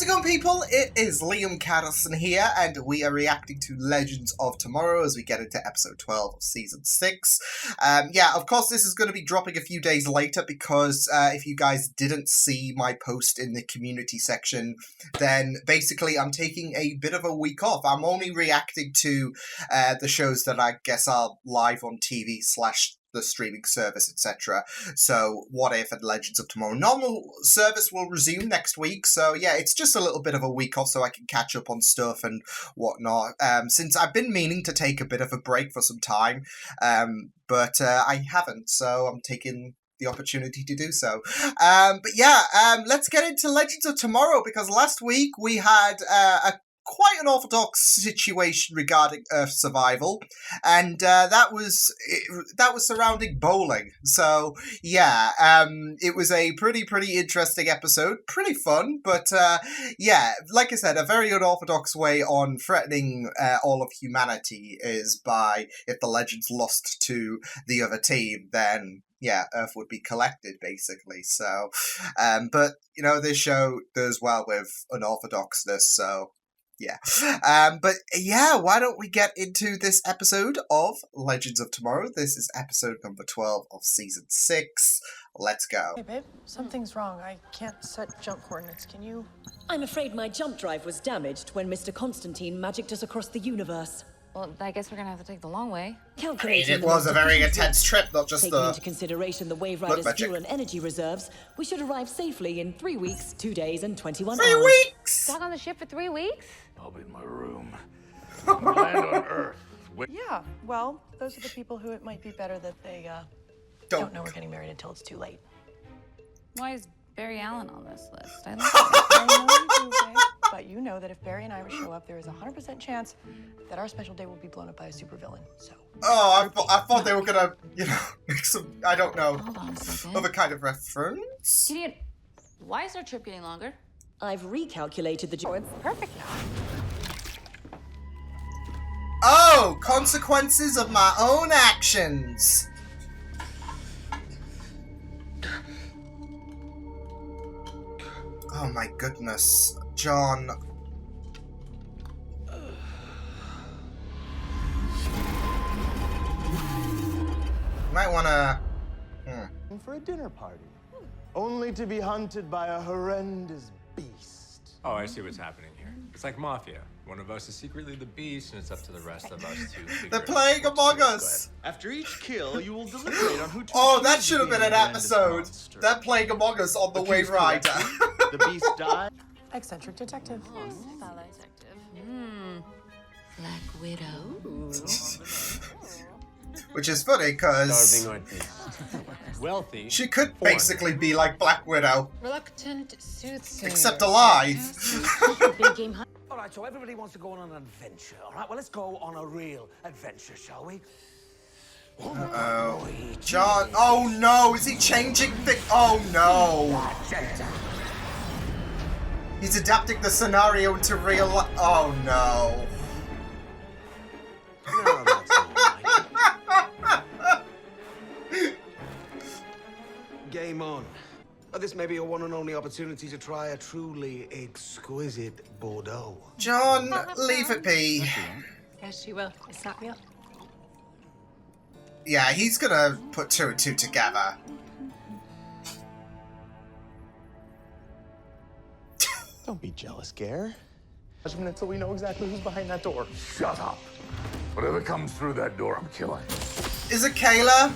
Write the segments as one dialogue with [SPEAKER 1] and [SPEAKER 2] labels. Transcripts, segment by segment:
[SPEAKER 1] How's it going, people? It is Liam Caddison here, and we are reacting to Legends of Tomorrow as we get into episode 12 of season 6. Yeah, of course, this is going to be dropping a few days later because if you guys didn't see my post in the community section, then basically I'm taking a bit of a week off. I'm only reacting to the shows that I guess are live on TV / the streaming service, etc. So, What If and Legends of Tomorrow. Normal service will resume next week, so yeah, it's just a little bit of a week off so I can catch up on stuff and whatnot. Since I've been meaning to take a bit of a break for some time, but I haven't, so I'm taking the opportunity to do so. But yeah, let's get into Legends of Tomorrow, because last week we had quite an orthodox situation regarding Earth survival, and that was surrounding bowling. So yeah, it was a pretty interesting episode, pretty fun, but yeah, like I said, a very unorthodox way on threatening all of humanity is by, if the Legends lost to the other team, then yeah, Earth would be collected, basically. So, but you know, this show does well with unorthodoxness, so yeah. But yeah, why don't we get into this episode of Legends of Tomorrow? This is episode number 12 of season 6. Let's go.
[SPEAKER 2] Hey, babe, something's wrong. I can't set jump coordinates. Can you?
[SPEAKER 3] I'm afraid my jump drive was damaged when Mr. Constantine magicked us across the universe.
[SPEAKER 4] Well, I guess we're gonna have to take the long way.
[SPEAKER 1] It was a very intense trip, not just
[SPEAKER 3] taking into consideration the Wave Rider's fuel and energy reserves, we should arrive safely in 3 weeks, 2 days, and 21 hours.
[SPEAKER 1] 3 weeks!
[SPEAKER 4] Stuck on the ship for 3 weeks?
[SPEAKER 5] I'll be in my room. Land on Earth.
[SPEAKER 2] Yeah, well, those are the people who it might be better that they don't know we're getting married until it's too late.
[SPEAKER 4] Why is Barry Allen on this list? I like it.
[SPEAKER 2] But you know that if Barry and Iris show up, there is a 100% chance that our special day will be blown up by a supervillain. So.
[SPEAKER 1] Oh, I thought they were gonna, you know, make some, I don't know,
[SPEAKER 4] Hold on a second.
[SPEAKER 1] other kind of reference.
[SPEAKER 4] Gideon, why is our trip getting longer?
[SPEAKER 3] I've recalculated the...
[SPEAKER 2] Oh, it's perfect now.
[SPEAKER 1] Oh, consequences of my own actions. Oh my goodness, John. Might wanna...
[SPEAKER 6] For a dinner party, only to be hunted by a horrendous beast.
[SPEAKER 7] Oh, I see what's happening here. It's like Mafia. One of us is secretly the beast, and it's up to the rest of us to figure
[SPEAKER 1] They're
[SPEAKER 7] out
[SPEAKER 1] playing
[SPEAKER 7] what to
[SPEAKER 1] Among
[SPEAKER 7] do.
[SPEAKER 1] Us.
[SPEAKER 6] After each kill, you will deliberate on who to
[SPEAKER 1] Oh, that
[SPEAKER 6] choose
[SPEAKER 1] should have
[SPEAKER 6] to
[SPEAKER 1] been
[SPEAKER 6] be
[SPEAKER 1] an
[SPEAKER 6] the grandest
[SPEAKER 1] episode.
[SPEAKER 6] monster.
[SPEAKER 1] They're playing Among Us on the Wave
[SPEAKER 6] Accused
[SPEAKER 1] Rider.
[SPEAKER 6] correctly, the beast died.
[SPEAKER 2] Eccentric detective.
[SPEAKER 4] Black Widow.
[SPEAKER 1] Which is funny, because
[SPEAKER 7] Wealthy.
[SPEAKER 1] she could basically be like Black Widow,
[SPEAKER 4] Reluctant soothsayer.
[SPEAKER 1] except alive.
[SPEAKER 3] Big game hunt.
[SPEAKER 8] All right, so everybody wants to go on an adventure, all right? Well, let's go on a real adventure, shall we?
[SPEAKER 1] Uh-oh. John, oh no, is he changing things? Oh no. He's adapting the scenario into real life. Oh no.
[SPEAKER 8] No, that's all right. Game on. This may be your one and only opportunity to try a truly exquisite Bordeaux.
[SPEAKER 1] John, leave it be.
[SPEAKER 2] Yes, she will. It's not real.
[SPEAKER 1] Yeah, he's gonna put 2 and 2 together.
[SPEAKER 6] Don't be jealous, Gare. Judgment until we know exactly who's behind that door.
[SPEAKER 5] Shut up. Whatever comes through that door, I'm killing.
[SPEAKER 1] Is it Kayla?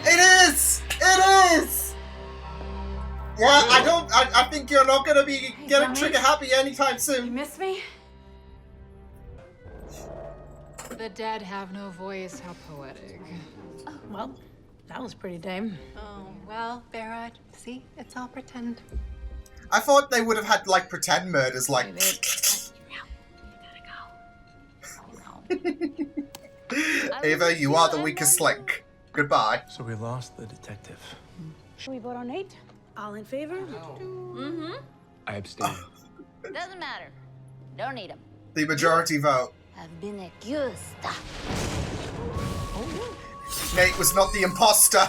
[SPEAKER 1] It is! It is! Yeah, I think you're not gonna be getting trigger happy anytime
[SPEAKER 4] You
[SPEAKER 1] soon.
[SPEAKER 4] miss me? The dead have no voice. How poetic.
[SPEAKER 2] Well, that was pretty tame.
[SPEAKER 9] Oh, well, Barrett, see? It's all pretend.
[SPEAKER 1] I thought they would have had, like, pretend murders, like... Ava, you are the weakest link. Goodbye.
[SPEAKER 6] So we lost the detective.
[SPEAKER 10] Should we vote on 8? All in favor?
[SPEAKER 4] Mm-hmm.
[SPEAKER 6] I abstain.
[SPEAKER 9] Doesn't matter. Don't need him.
[SPEAKER 1] The majority vote.
[SPEAKER 9] Have been accused.
[SPEAKER 2] Oh,
[SPEAKER 1] Nate was not the imposter.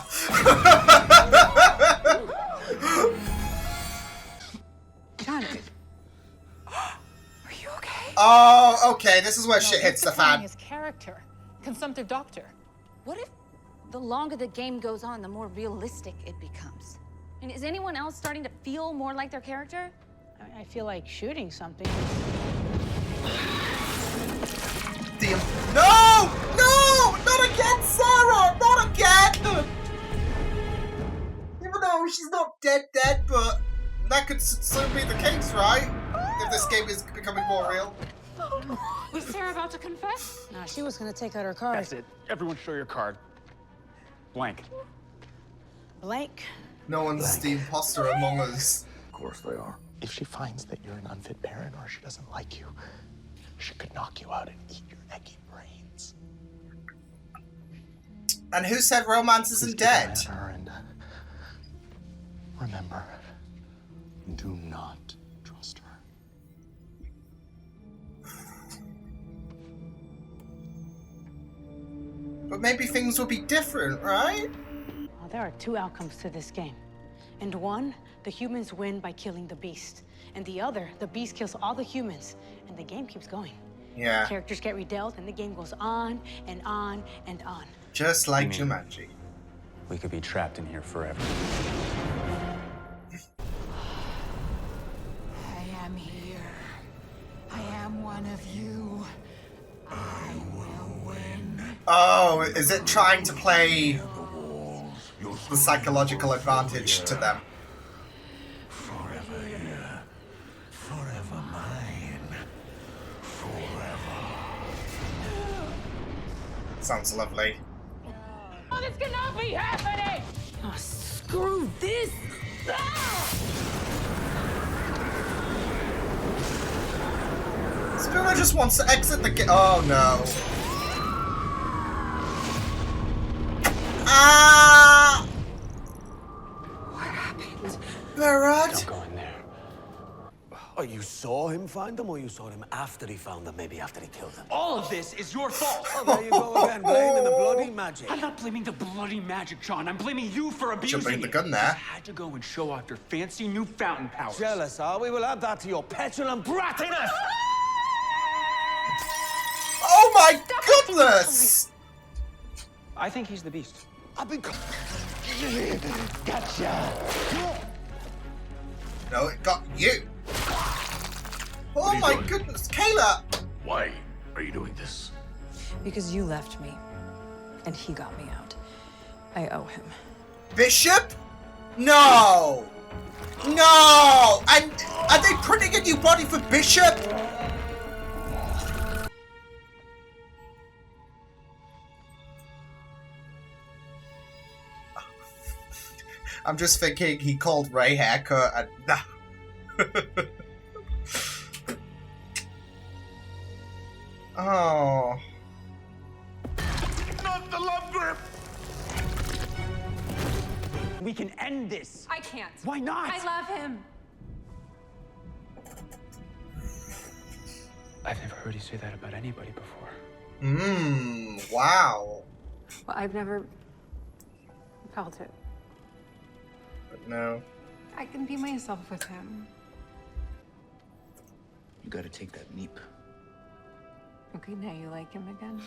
[SPEAKER 10] Jonathan.
[SPEAKER 2] Are you okay?
[SPEAKER 1] Oh, okay. This is where shit hits the fan.
[SPEAKER 2] His character, consumptive doctor.
[SPEAKER 4] What if the longer the game goes on, the more realistic it becomes? And is anyone else starting to feel more like their character?
[SPEAKER 10] I feel like shooting something.
[SPEAKER 1] No! No! Not again, Sarah! Not again! Even though she's not dead, but that could soon be the case, right? If this game is becoming more real.
[SPEAKER 4] Was Sarah about to confess?
[SPEAKER 10] Nah, she was gonna take out her card.
[SPEAKER 11] That's it. Everyone show your card. Blank.
[SPEAKER 10] Blank.
[SPEAKER 1] No one's the imposter among us.
[SPEAKER 5] Of course they are.
[SPEAKER 6] If she finds that you're an unfit parent or she doesn't like you, she could knock you out and eat your eggy brains.
[SPEAKER 1] And who said romance isn't dead?
[SPEAKER 6] Keep an eye on her and remember, do not trust her.
[SPEAKER 1] But maybe things will be different, right?
[SPEAKER 10] Well, there are two outcomes to this game. And one, the humans win by killing the beast. And the other, the beast kills all the humans. And the game keeps going.
[SPEAKER 1] Yeah.
[SPEAKER 10] Characters get redealt, and the game goes on and on and on.
[SPEAKER 1] Just like Jumanji.
[SPEAKER 11] We could be trapped in here forever.
[SPEAKER 12] I am here. I am one of you. I will win.
[SPEAKER 1] Oh, is it trying to play the psychological advantage to them?
[SPEAKER 12] Forever here. Forever mine. Forever.
[SPEAKER 1] Sounds lovely.
[SPEAKER 3] Oh, this cannot be happening!
[SPEAKER 10] Oh, screw this!
[SPEAKER 1] Spooner just wants to exit the game. Oh no. Ah!
[SPEAKER 8] What happened?
[SPEAKER 1] Barrett?
[SPEAKER 11] Don't go in there.
[SPEAKER 8] Oh, you saw him find them, or you saw him after he found them, maybe after he killed them?
[SPEAKER 13] All of this is your fault.
[SPEAKER 8] Oh, there you go again, blaming the bloody magic.
[SPEAKER 13] I'm not blaming the bloody magic, John. I'm blaming you for abusing
[SPEAKER 1] bring the
[SPEAKER 13] it.
[SPEAKER 1] gun there.
[SPEAKER 13] You had to go and show off your fancy new fountain powers.
[SPEAKER 8] Jealous, are we? Will add that to your petulant brattiness.
[SPEAKER 1] Oh my goodness!
[SPEAKER 13] I think he's the beast.
[SPEAKER 8] I've been... Gotcha.
[SPEAKER 1] No, it got you. Oh my goodness, Kayla!
[SPEAKER 5] Why are you doing this?
[SPEAKER 2] Because you left me, and he got me out. I owe him.
[SPEAKER 1] Bishop? No! No! And are they printing a new body for Bishop? I'm just thinking he called Ray haircut and oh.
[SPEAKER 5] Not the love grip!
[SPEAKER 13] We can end this.
[SPEAKER 2] I can't.
[SPEAKER 13] Why not?
[SPEAKER 2] I love him.
[SPEAKER 11] I've never heard you say that about anybody before.
[SPEAKER 1] Wow.
[SPEAKER 2] Well, I've never felt it.
[SPEAKER 1] But no.
[SPEAKER 9] I can be myself with him.
[SPEAKER 11] You gotta take that neep.
[SPEAKER 9] Okay, now you like him again?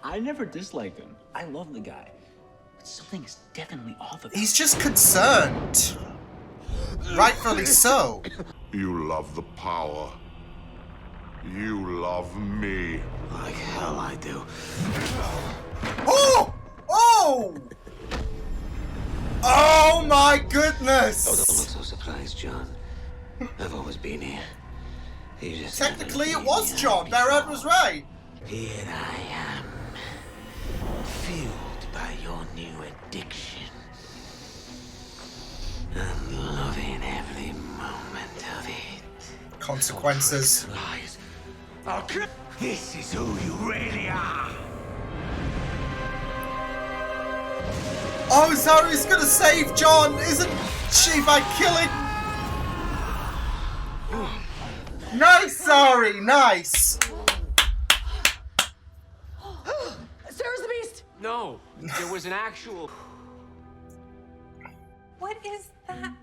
[SPEAKER 11] I never disliked him. I love the guy. But something's definitely off about him.
[SPEAKER 1] He's just concerned. Rightfully so.
[SPEAKER 5] You love the power. You love me.
[SPEAKER 8] Like hell I do.
[SPEAKER 1] Oh! Oh! Oh my goodness!
[SPEAKER 8] Oh, don't look so surprised, John. I've always been here. You just
[SPEAKER 1] Technically it was John. Barrett was right.
[SPEAKER 8] Here I am. Fueled by your new addiction. I'm loving every moment of it.
[SPEAKER 1] Consequences.
[SPEAKER 8] Lies. This is who you really are.
[SPEAKER 1] Oh, Zari's gonna save John, isn't she, by killing... Nice, Zari, nice!
[SPEAKER 2] Sarah's the beast!
[SPEAKER 13] No, there was an actual...
[SPEAKER 9] What is that?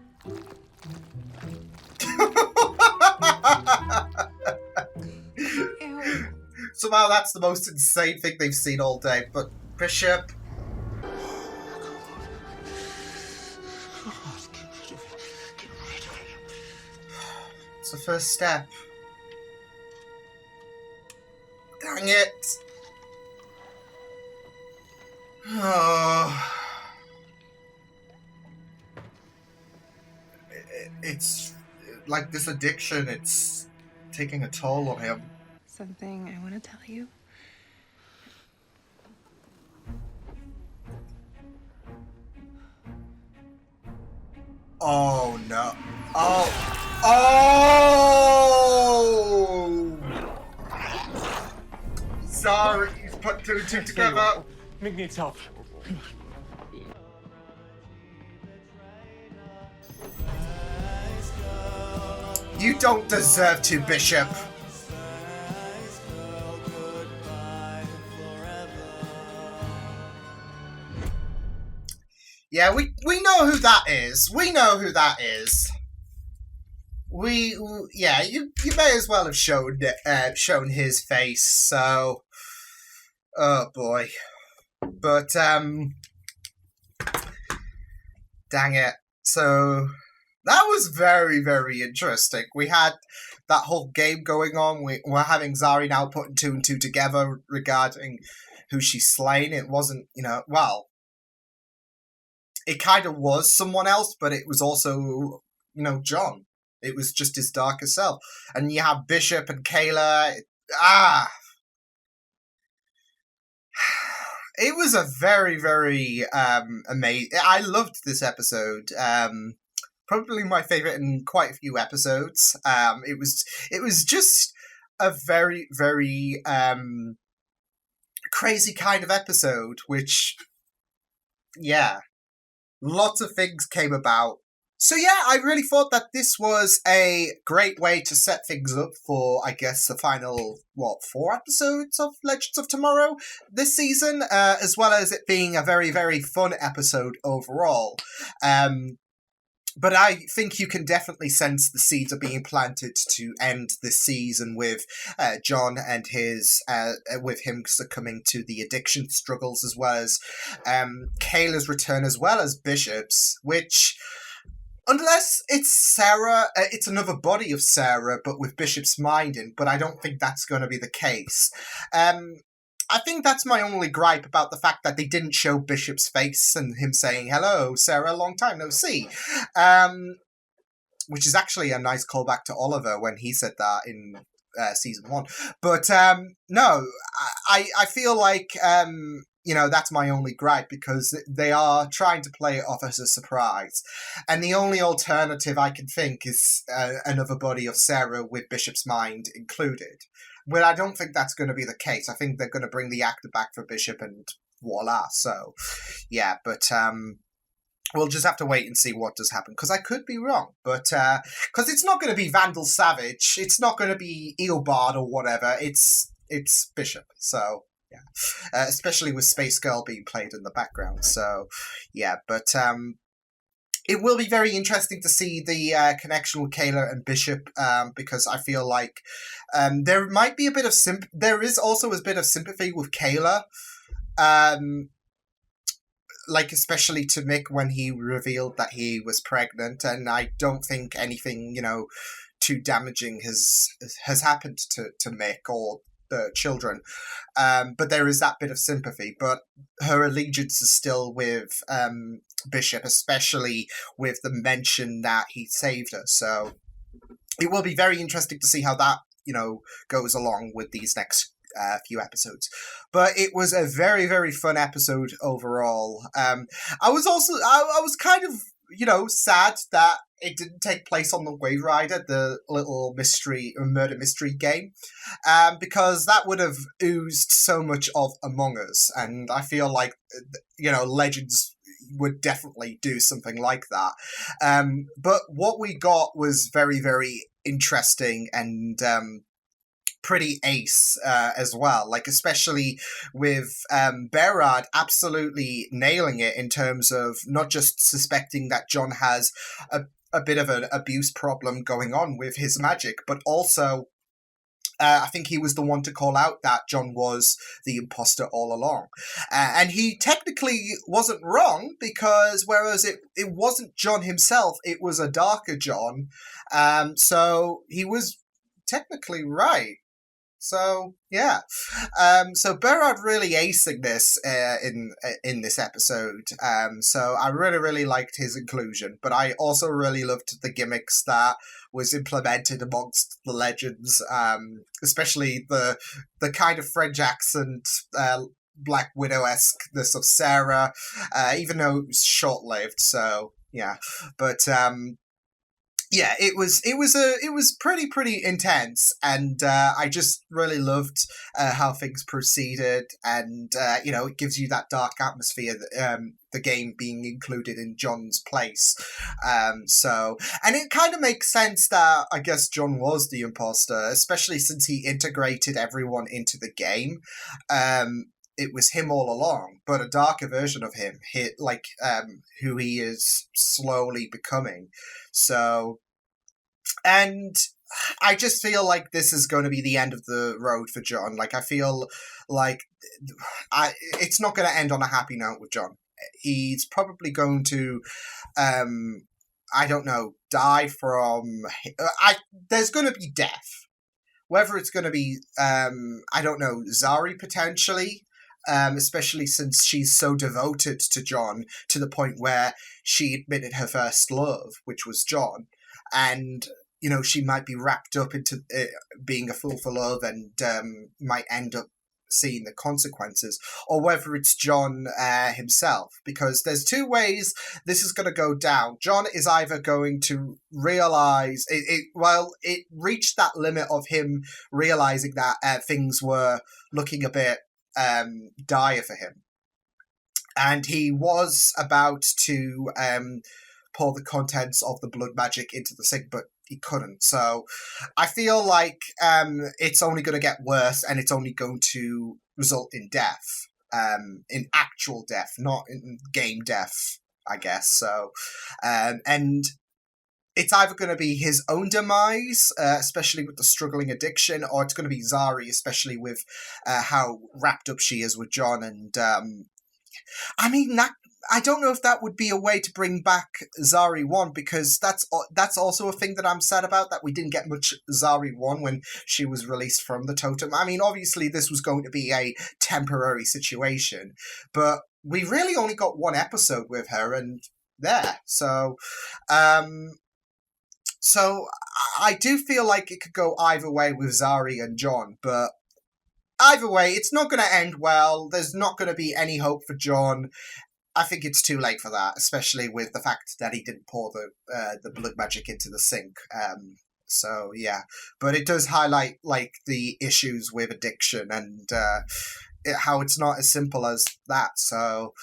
[SPEAKER 9] Ew.
[SPEAKER 1] Somehow that's the most insane thing they've seen all day. But Bishop... It's the first step. Dang it. Oh. It's like this addiction, it's taking a toll on him.
[SPEAKER 9] Something I want to tell you.
[SPEAKER 1] Oh no. Oh. Oh! Sorry, he's put two and two together.
[SPEAKER 13] Mick needs help.
[SPEAKER 1] You don't deserve to, Bishop. Yeah, we know who that is. We know who that is. Yeah, you may as well have shown his face. So, oh boy, but dang it. So that was very, very interesting. We had that whole game going on. We're having Zari now putting two and two together regarding who she's slain. It wasn't, well, it kind of was someone else, but it was also, John. It was just his darker self. And you have Bishop and Kayla. It was a very, very amazing... I loved this episode. Probably my favorite in quite a few episodes. It was just a very, very crazy kind of episode, which, yeah, lots of things came about. So yeah, I really thought that this was a great way to set things up for, I guess, the final, 4 episodes of Legends of Tomorrow this season, as well as it being a very, very fun episode overall. But I think you can definitely sense the seeds are being planted to end this season with John and with him succumbing to the addiction struggles, as well as Kayla's return, as well as Bishop's, which... Unless it's Sarah, it's another body of Sarah, but with Bishop's mind in, but I don't think that's going to be the case. I think that's my only gripe about the fact that they didn't show Bishop's face and him saying, "Hello, Sarah, long time no see." Which is actually a nice callback to Oliver when he said that in season 1. But no, I feel like... that's my only gripe, because they are trying to play it off as a surprise. And the only alternative I can think is another body of Sarah with Bishop's mind included. But I don't think that's going to be the case. I think they're going to bring the actor back for Bishop and voila. So, yeah, but we'll just have to wait and see what does happen, because I could be wrong. But, because it's not going to be Vandal Savage. It's not going to be Eobard or whatever. It's Bishop, so... Yeah, especially with Space Girl being played in the background. So, yeah, but it will be very interesting to see the connection with Kayla and Bishop, because I feel like there might be a bit of there is also a bit of sympathy with Kayla, like especially to Mick when he revealed that he was pregnant, and I don't think anything too damaging has happened to Mick or the children, but there is that bit of sympathy. But her allegiance is still with Bishop, especially with the mention that he saved her. So it will be very interesting to see how that goes along with these next few episodes. But it was a very, very fun episode overall. I was kind of sad that it didn't take place on the Wave Rider, the little murder mystery game, because that would have oozed so much of Among Us, and I feel like, Legends would definitely do something like that. But what we got was very, very interesting, and pretty ace as well, like especially with Berard absolutely nailing it in terms of not just suspecting that John has a bit of an abuse problem going on with his magic, but also I think he was the one to call out that John was the imposter all along. And he technically wasn't wrong, because whereas it wasn't John himself, it was a darker John. So he was technically right. So yeah, so Berard really acing this in this episode. So I really liked his inclusion, but I also really loved the gimmicks that was implemented amongst the legends, especially the kind of French accent, Black Widow-esqueness of Sarah, even though it was short-lived. So yeah, but yeah, it was pretty intense, and I just really loved how things proceeded, and it gives you that dark atmosphere, the game being included in John's place. So, and it kind of makes sense that I guess John was the imposter, especially since he integrated everyone into the game. It was him all along, but a darker version of him, who he is slowly becoming. So, and I just feel like this is going to be the end of the road for John. Like, I feel like it's not going to end on a happy note with John. He's probably going to, I don't know, die from... there's going to be death. Whether it's going to be, I don't know, Zari potentially, especially since she's so devoted to John to the point where she admitted her first love, which was John. And, she might be wrapped up into being a fool for love and might end up seeing the consequences, or whether it's John himself, because there's two ways this is going to go down. John is either going to realize it reached that limit of him realizing that things were looking a bit dire for him, and he was about to pour the contents of the blood magic into the sink, but he couldn't. So I feel like it's only going to get worse, and it's only going to result in death, in actual death, not in game death, I guess. So, and it's either going to be his own demise, especially with the struggling addiction, or it's going to be Zari, especially with how wrapped up she is with John. And I mean, I don't know if that would be a way to bring back Zari 1, because that's also a thing that I'm sad about, that we didn't get much Zari 1 when she was released from the totem. I mean, obviously this was going to be a temporary situation, but we really only got one episode with her, and there. So, so I do feel like it could go either way with Zari and John, but either way, it's not going to end well. There's not going to be any hope for John. I think it's too late for that, especially with the fact that he didn't pour the blood magic into the sink. So yeah, but it does highlight like the issues with addiction and how it's not as simple as that. So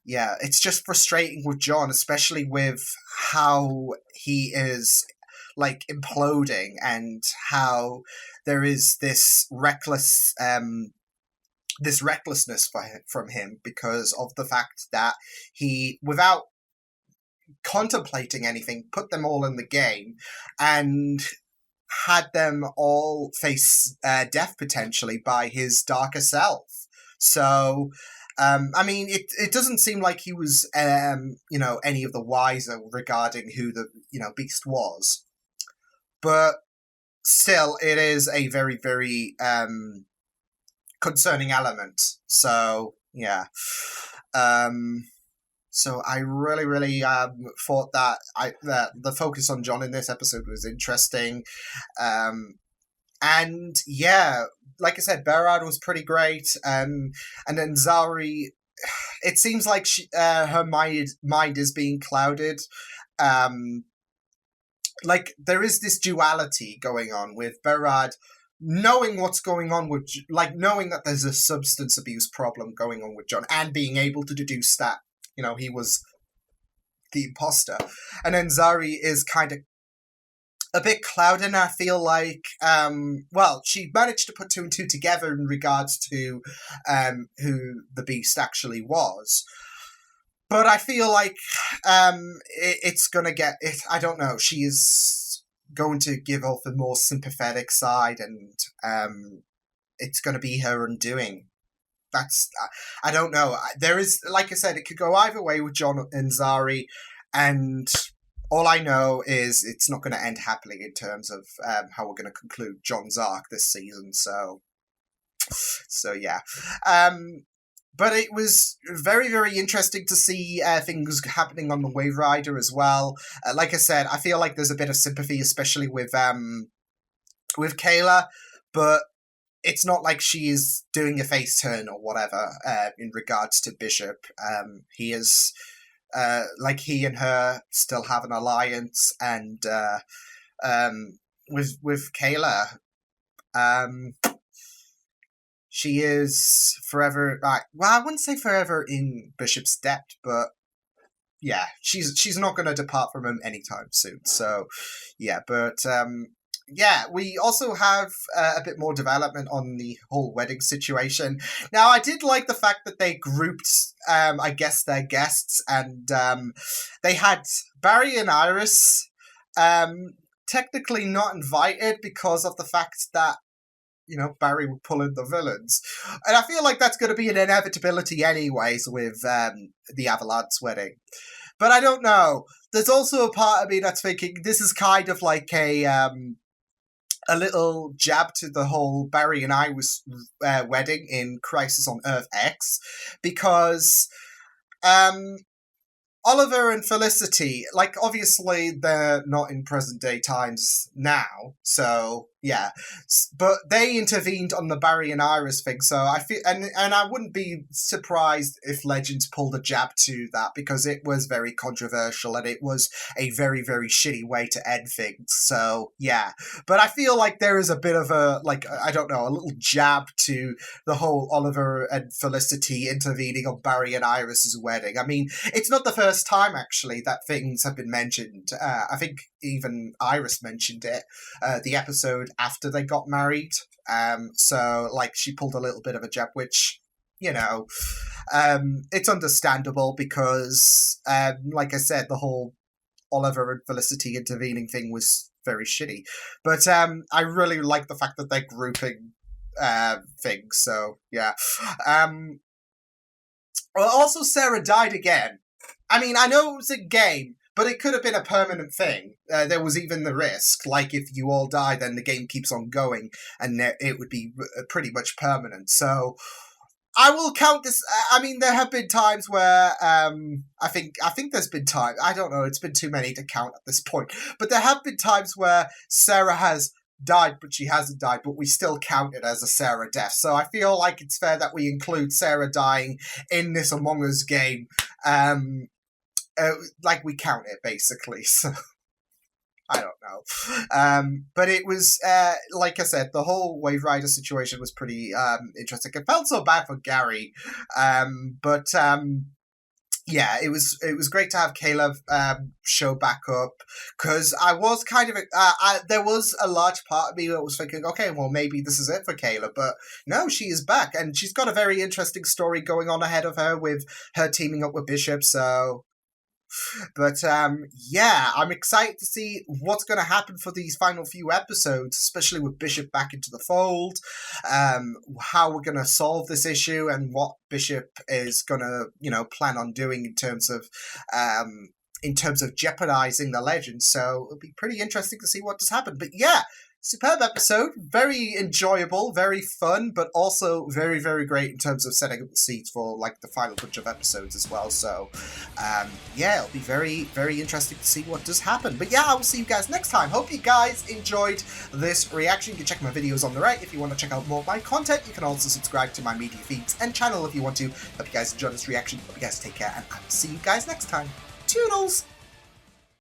[SPEAKER 1] yeah, it's just frustrating with John, especially with how he is like imploding, and how there is this recklessness from him because of the fact that he, without contemplating anything, put them all in the game and had them all face death potentially by his darker self. So, I mean, it doesn't seem like he was, any of the wiser regarding who the, beast was. But still, it is a very, very concerning element. So yeah, so I really thought that the focus on John in this episode was interesting, and yeah, like I said, Berard was pretty great, and then Zari, it seems like her mind is being clouded. Like there is this duality going on with Berard, knowing what's going on with, like, knowing that there's a substance abuse problem going on with John, and being able to deduce that, he was the imposter. And then Zari is kind of a bit clouded, and I feel like, well, she managed to put two and two together in regards to who the Beast actually was. But I feel like it's going to get, I don't know, she is going to give off a more sympathetic side, and it's going to be her undoing. I don't know. There is, like I said, it could go either way with John and Zari, and all I know is it's not going to end happily in terms of how we're going to conclude John's arc this season. So yeah. But it was very, very interesting to see things happening on the Wave Rider as well. Like I said, I feel like there's a bit of sympathy, especially with Kayla, but it's not like she is doing a face turn or whatever in regards to Bishop. He is, like, he and her still have an alliance, and with Kayla, she is forever, well, I wouldn't say forever in Bishop's debt, but yeah, she's not going to depart from him anytime soon. So yeah, but yeah, we also have a bit more development on the whole wedding situation. Now, I did like the fact that they grouped, I guess, their guests, and they had Barry and Iris technically not invited because of the fact that, you know, Barry would pull in the villains. And I feel like that's going to be an inevitability anyways with the Avalanche wedding. But I don't know. There's also a part of me that's thinking this is kind of like a little jab to the whole Barry and Iris wedding in Crisis on Earth X, because Oliver and Felicity, like, obviously they're not in present day times now, so yeah, but they intervened on the Barry and Iris thing, so I feel, and I wouldn't be surprised if Legends pulled a jab to that, because it was very controversial and it was a very, very shitty way to end things, so yeah. But I feel like there is a bit of a, like, I don't know, a little jab to the whole Oliver and Felicity intervening on Barry and Iris's wedding. I mean, it's not the first time, actually, that things have been mentioned. I think even Iris mentioned it, the episode after they got married. So, like, she pulled a little bit of a jab, which, you know, it's understandable because, like I said, the whole Oliver and Felicity intervening thing was very shitty. But I really like the fact that they're grouping things, so, yeah. Well, also, Sarah died again. I mean, I know it was a game, but it could have been a permanent thing. There was even the risk, like, if you all die, then the game keeps on going, and it would be pretty much permanent. So, I will count this. I mean, there have been times where, I think there's been times, I don't know, it's been too many to count at this point, but there have been times where Sarah has died, but she hasn't died, but we still count it as a Sarah death. So I feel like it's fair that we include Sarah dying in this Among Us game. Like, we count it, basically, so I don't know. But it was, like I said, the whole Wave Rider situation was pretty interesting. I felt so bad for Gary, but yeah, it was great to have Caleb show back up, because I was kind of, there was a large part of me that was thinking, okay, well, maybe this is it for Caleb, but no, she is back, and she's got a very interesting story going on ahead of her with her teaming up with Bishop, so... But yeah, I'm excited to see what's going to happen for these final few episodes, especially with Bishop back into the fold, how we're going to solve this issue, and what Bishop is going to, you know, plan on doing in terms of jeopardizing the legend. So it'll be pretty interesting to see what does happen. But yeah, superb episode, very enjoyable, very fun, but also very, very great in terms of setting up the seeds for, like, the final bunch of episodes as well. So, yeah, it'll be very, very interesting to see what does happen. But yeah, I will see you guys next time. Hope you guys enjoyed this reaction. You can check my videos on the right if you want to check out more of my content. You can also subscribe to my media feeds and channel if you want to. Hope you guys enjoyed this reaction. Hope you guys take care, and I will see you guys next time. Toodles!